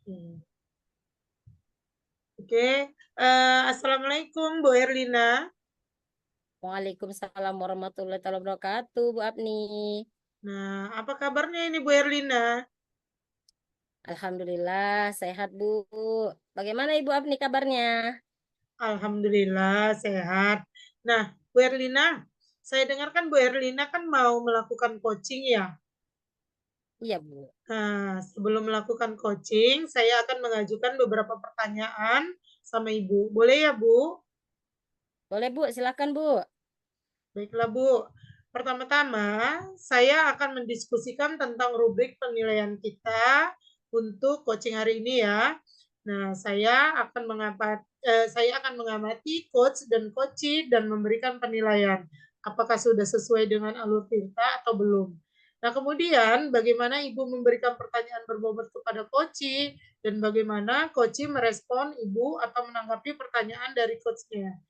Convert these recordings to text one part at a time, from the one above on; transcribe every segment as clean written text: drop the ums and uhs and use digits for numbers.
Hmm. Oke, Assalamualaikum Bu Erlina. Waalaikumsalam warahmatullahi wabarakatuh, Bu Apni. Nah, apa kabarnya ini Bu Erlina? Alhamdulillah sehat, Bu. Bagaimana Ibu Apni kabarnya? Alhamdulillah sehat. Nah, Bu Erlina, saya dengarkan Bu Erlina kan mau melakukan coaching ya. Iya, Bu. Nah, sebelum melakukan coaching, saya akan mengajukan beberapa pertanyaan sama Ibu. Boleh ya, Bu? Boleh, Bu. Silakan, Bu. Baiklah, Bu. Pertama-tama, saya akan mendiskusikan tentang rubrik penilaian kita untuk coaching hari ini ya. Nah, saya akan mengamati coach dan coachee dan memberikan penilaian. Apakah sudah sesuai dengan alur tinta atau belum? Nah, kemudian bagaimana Ibu memberikan pertanyaan berbobot kepada coachee dan bagaimana coachee merespon Ibu atau menanggapi pertanyaan dari coachnya.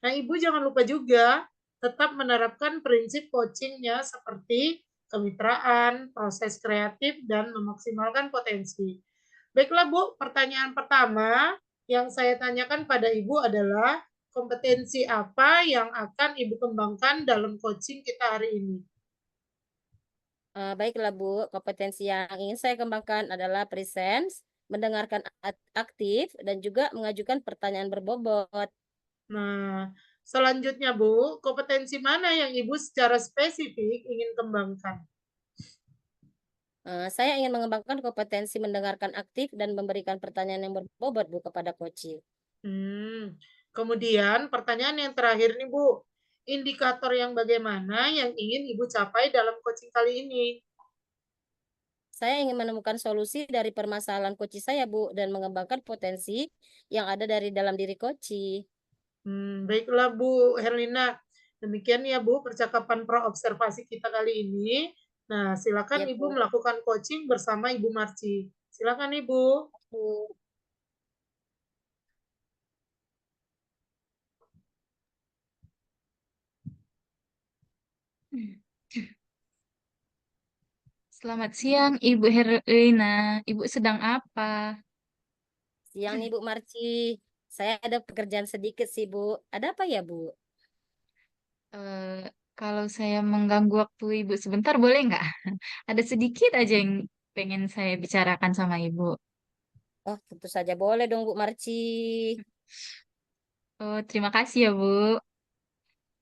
Nah, Ibu jangan lupa juga tetap menerapkan prinsip coachingnya seperti kemitraan, proses kreatif, dan memaksimalkan potensi. Baiklah Bu, pertanyaan pertama yang saya tanyakan pada Ibu adalah kompetensi apa yang akan Ibu kembangkan dalam coaching kita hari ini? Baiklah, Bu. Kompetensi yang ingin saya kembangkan adalah presence, mendengarkan aktif, dan juga mengajukan pertanyaan berbobot. Nah, selanjutnya Bu, kompetensi mana yang Ibu secara spesifik ingin kembangkan? Saya ingin mengembangkan kompetensi mendengarkan aktif dan memberikan pertanyaan yang berbobot, Bu, kepada coach. Kemudian pertanyaan yang terakhir nih Bu, indikator yang bagaimana yang ingin Ibu capai dalam coaching kali ini? Saya ingin menemukan solusi dari permasalahan koci saya, Bu, dan mengembangkan potensi yang ada dari dalam diri koci. Baiklah Bu Herlina, demikian ya Bu percakapan pro observasi kita kali ini. Nah, silakan Ya, Ibu Bu. melakukan coaching bersama Ibu Marci. Silakan Ibu. Bu. Selamat siang, Ibu Herlina. Ibu sedang apa? Siang nih, Bu Marci. Saya ada pekerjaan sedikit sih, Bu. Ada apa ya, Bu? Eh, Kalau saya mengganggu waktu Ibu sebentar, boleh nggak? Ada sedikit aja yang pengen saya bicarakan sama Ibu. Oh, tentu saja boleh dong, Bu Marci. Oh, terima kasih ya, Bu.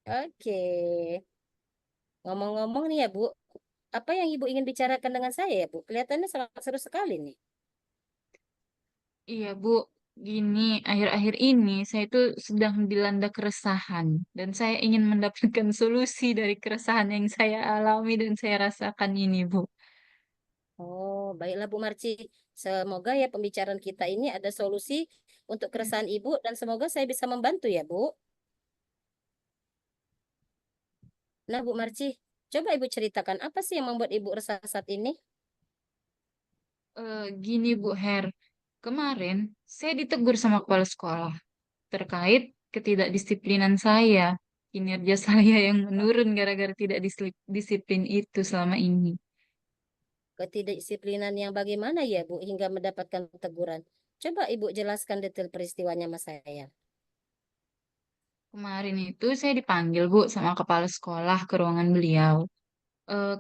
Oke. Ngomong-ngomong nih ya, Bu. Apa yang Ibu ingin bicarakan dengan saya ya, Bu? Kelihatannya sangat seru sekali nih. Iya, Bu. Gini, akhir-akhir ini saya itu sedang dilanda keresahan dan saya ingin mendapatkan solusi dari keresahan yang saya alami dan saya rasakan ini, Bu. Oh, baiklah Bu Marci. Semoga ya pembicaraan kita ini ada solusi untuk keresahan Ibu dan semoga saya bisa membantu ya, Bu. Nah, Bu Marci, coba Ibu ceritakan apa sih yang membuat Ibu resah saat ini? Gini, Bu Her. Kemarin saya ditegur sama kepala sekolah terkait ketidakdisiplinan saya, kinerja saya yang menurun gara-gara tidak disiplin itu selama ini. Ketidakdisiplinan yang bagaimana ya, Bu, hingga mendapatkan teguran? Coba Ibu jelaskan detail peristiwanya sama saya. Kemarin itu saya dipanggil, Bu, sama kepala sekolah ke ruangan beliau.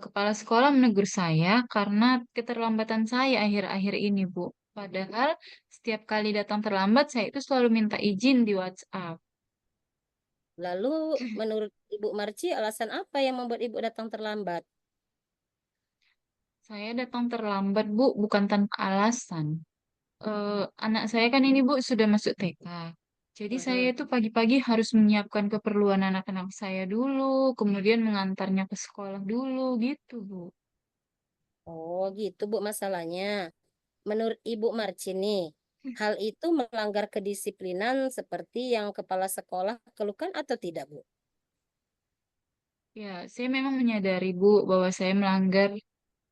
Kepala sekolah menegur saya karena keterlambatan saya akhir-akhir ini, Bu. Padahal setiap kali datang terlambat, saya itu selalu minta izin di WhatsApp. Lalu, menurut Ibu Marci, alasan apa yang membuat Ibu datang terlambat? Saya datang terlambat, Bu, bukan tanpa alasan. Anak saya kan ini Bu sudah masuk TK. Jadi saya Mm-mm. itu pagi-pagi harus menyiapkan keperluan anak-anak saya dulu, kemudian mengantarnya ke sekolah dulu gitu Bu. Oh, gitu, Bu, masalahnya. Menurut Ibu Marci nih, hal itu melanggar kedisiplinan seperti yang kepala sekolah keluhkan atau tidak, Bu? Ya, saya memang menyadari Bu bahwa saya melanggar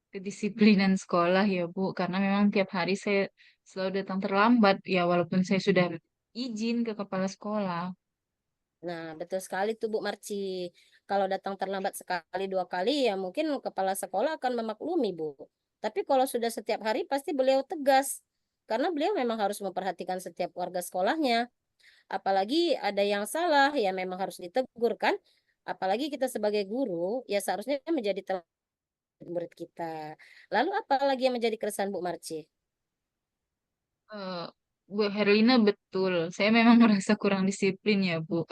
kedisiplinan sekolah ya Bu, karena memang tiap hari saya selalu datang terlambat ya walaupun saya sudah izin ke kepala sekolah. Nah, betul sekali tuh Bu Marci. Kalau datang terlambat sekali dua kali ya mungkin kepala sekolah akan memaklumi Bu. Tapi kalau sudah setiap hari pasti beliau tegas. karena beliau memang harus memperhatikan setiap warga sekolahnya. Apalagi ada yang salah, ya memang harus ditegur kan. Apalagi kita sebagai guru, ya seharusnya menjadi teladan murid kita. Lalu apalagi yang menjadi keresahan Bu Marci? Eh, Bu Herlina betul, saya memang merasa kurang disiplin ya Bu.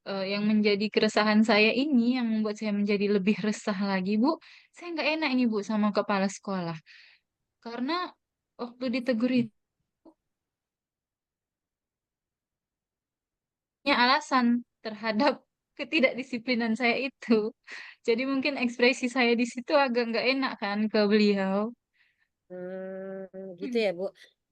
Yang menjadi keresahan saya ini, yang membuat saya menjadi lebih resah lagi Bu, saya nggak enak ini Bu sama kepala sekolah. Karena waktu ditegur itu, punya alasan terhadap ketidakdisiplinan saya itu. Jadi mungkin ekspresi saya di situ agak nggak enak kan ke beliau. Gitu ya, Bu.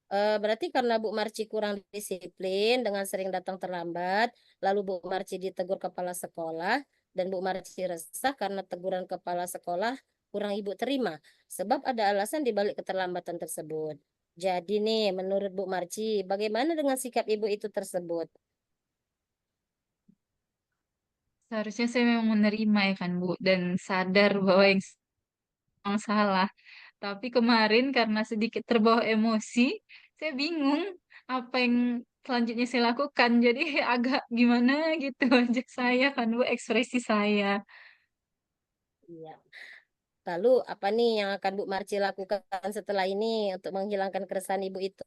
Berarti karena Bu Marci kurang disiplin dengan sering datang terlambat, lalu Bu Marci ditegur kepala sekolah, dan Bu Marci resah karena teguran kepala sekolah kurang Ibu terima, sebab ada alasan di balik keterlambatan tersebut. Jadi nih, menurut Bu Marci, bagaimana dengan sikap Ibu itu tersebut? Seharusnya saya memang menerima ya kan Bu, dan sadar bahwa yang memang salah. Tapi kemarin karena sedikit terbawa emosi, saya bingung apa yang selanjutnya saya lakukan. Jadi agak gimana gitu aja saya kan Bu, ekspresi saya. Iya. Lalu apa nih yang akan Bu Marci lakukan setelah ini untuk menghilangkan keresahan Ibu itu?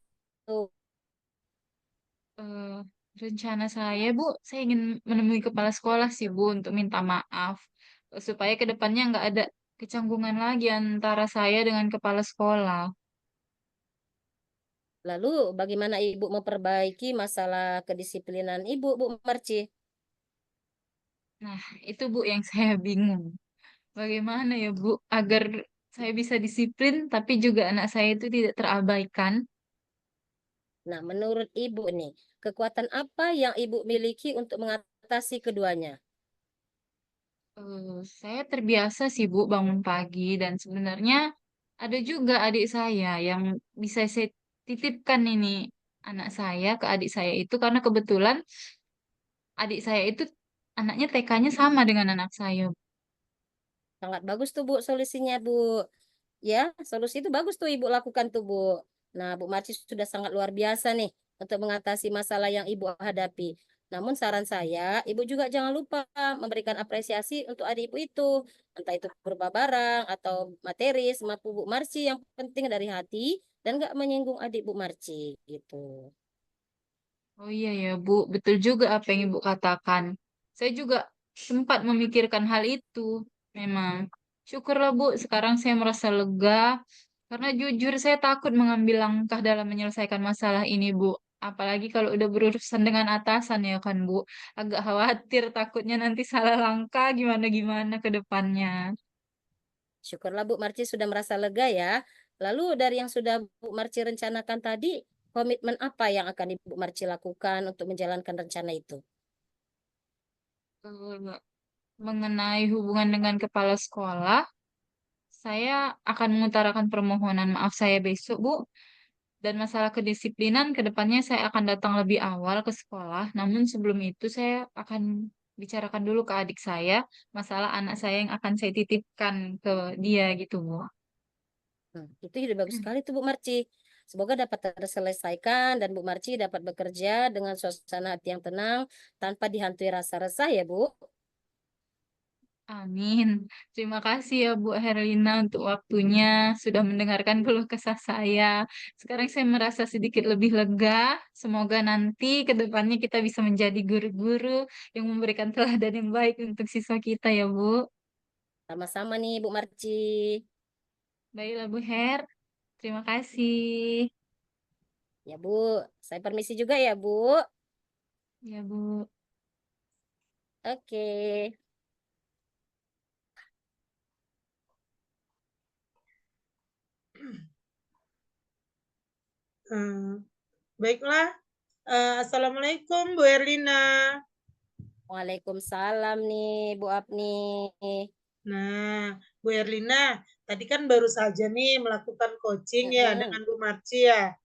Eh, Rencana saya Bu, saya ingin menemui kepala sekolah sih Bu untuk minta maaf. Supaya ke depannya nggak ada kecanggungan lagi antara saya dengan kepala sekolah. Lalu bagaimana Ibu memperbaiki masalah kedisiplinan Ibu, Bu Marci? Nah, itu Bu yang saya bingung. Bagaimana ya Bu, agar saya bisa disiplin, tapi juga anak saya itu tidak terabaikan. Nah, menurut Ibu nih, kekuatan apa yang Ibu miliki untuk mengatasi keduanya? Saya terbiasa sih Bu bangun pagi dan sebenarnya ada juga adik saya yang bisa saya titipkan ini anak saya ke adik saya itu karena kebetulan adik saya itu anaknya TK-nya sama dengan anak saya. Sangat bagus tuh Bu solusinya Bu. Ya, solusi itu bagus tuh Ibu lakukan tuh Bu. Nah, Bu Marci sudah sangat luar biasa nih untuk mengatasi masalah yang Ibu hadapi. Namun saran saya, Ibu juga jangan lupa memberikan apresiasi untuk adik Ibu itu. Entah itu berupa barang atau materi sama Bu Marci yang penting dari hati dan gak menyinggung adik Bu Marci gitu. Oh iya ya Bu, betul juga apa yang Ibu katakan. Saya juga sempat memikirkan hal itu. Memang syukurlah Bu, sekarang saya merasa lega karena jujur saya takut mengambil langkah dalam menyelesaikan masalah ini Bu. Apalagi kalau udah berurusan dengan atasan ya kan Bu. Agak khawatir takutnya nanti salah langkah gimana-gimana ke depannya. Syukurlah Bu Marci sudah merasa lega ya. Lalu dari yang sudah Bu Marci rencanakan tadi, komitmen apa yang akan Ibu Marci lakukan untuk menjalankan rencana itu? Eh, Mengenai hubungan dengan kepala sekolah, saya akan mengutarakan permohonan maaf saya besok, Bu. Dan masalah kedisiplinan, ke depannya saya akan datang lebih awal ke sekolah. Namun sebelum itu saya akan bicarakan dulu ke adik saya, masalah anak saya yang akan saya titipkan ke dia gitu, Bu. Itu ide bagus sekali tuh Bu Marci. Semoga dapat terselesaikan dan Bu Marci dapat bekerja dengan suasana hati yang tenang tanpa dihantui rasa resah ya Bu. Amin. Terima kasih ya Bu Herlina untuk waktunya, sudah mendengarkan keluh kesah saya. Sekarang saya merasa sedikit lebih lega. Semoga nanti ke depannya kita bisa menjadi guru-guru yang memberikan teladan yang baik untuk siswa kita ya Bu. Sama-sama nih Bu Marci. Baiklah Bu Her, terima kasih. Ya Bu, saya permisi juga ya Bu. Ya Bu. Oke. Baiklah, assalamualaikum Bu Erlina. Waalaikumsalam nih Bu Apni. Nah, Bu Erlina, tadi kan baru saja nih melakukan coaching ya Mm-mm. dengan Bu Marci ya.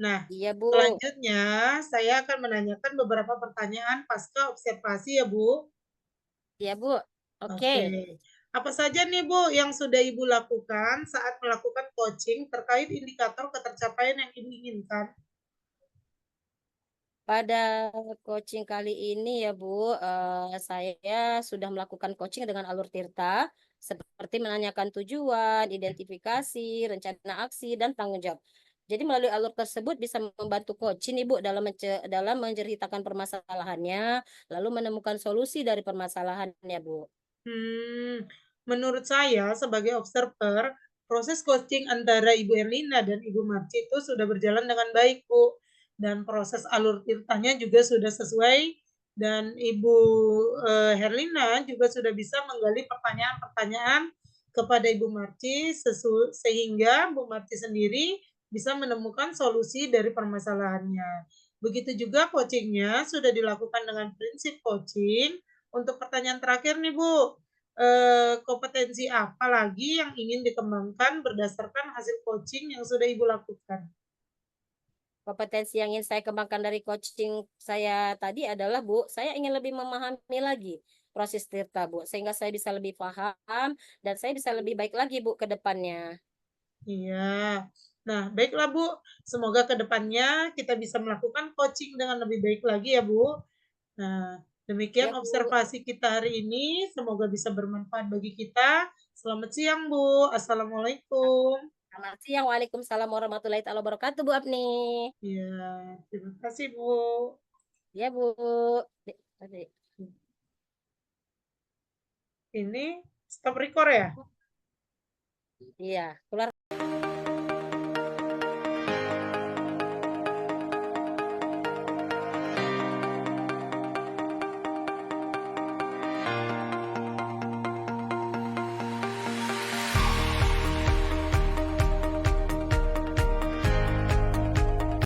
Nah, Iya Bu. selanjutnya saya akan menanyakan beberapa pertanyaan pasca observasi ya Bu. Iya Bu. Oke. Oke. Apa saja nih Bu yang sudah Ibu lakukan saat melakukan coaching terkait indikator ketercapaian yang Ibu inginkan? Pada coaching kali ini ya Bu, saya sudah melakukan coaching dengan alur Tirta, seperti menanyakan tujuan, identifikasi, rencana aksi, dan tanggung jawab. Jadi melalui alur tersebut bisa membantu coaching Ibu dalam menceritakan permasalahannya, lalu menemukan solusi dari permasalahannya Bu. Menurut saya sebagai observer, proses coaching antara Ibu Erlina dan Ibu Marci itu sudah berjalan dengan baik, Bu. Dan proses alur tirtanya juga sudah sesuai dan Ibu Herlina juga sudah bisa menggali pertanyaan-pertanyaan kepada Ibu Marci sehingga Bu Marci sendiri bisa menemukan solusi dari permasalahannya. Begitu juga coachingnya sudah dilakukan dengan prinsip coaching. Untuk pertanyaan terakhir nih Bu, kompetensi apa lagi yang ingin dikembangkan berdasarkan hasil coaching yang sudah Ibu lakukan? Kompetensi yang ingin saya kembangkan dari coaching saya tadi adalah Bu, saya ingin lebih memahami lagi proses Tirta Bu, sehingga saya bisa lebih paham dan saya bisa lebih baik lagi Bu ke depannya. Iya. Nah, baiklah Bu, semoga ke depannya kita bisa melakukan coaching dengan lebih baik lagi ya Bu. Nah, demikian Ya Bu, observasi kita hari ini, semoga bisa bermanfaat bagi kita. Selamat siang Bu, Assalamualaikum. selamat siang. Waalaikumsalam warahmatullahi taala wabarakatuh Bu Apni. Iya, terima kasih Bu. Ya Bu. Tadi. Ini stop record ya? Iya, keluar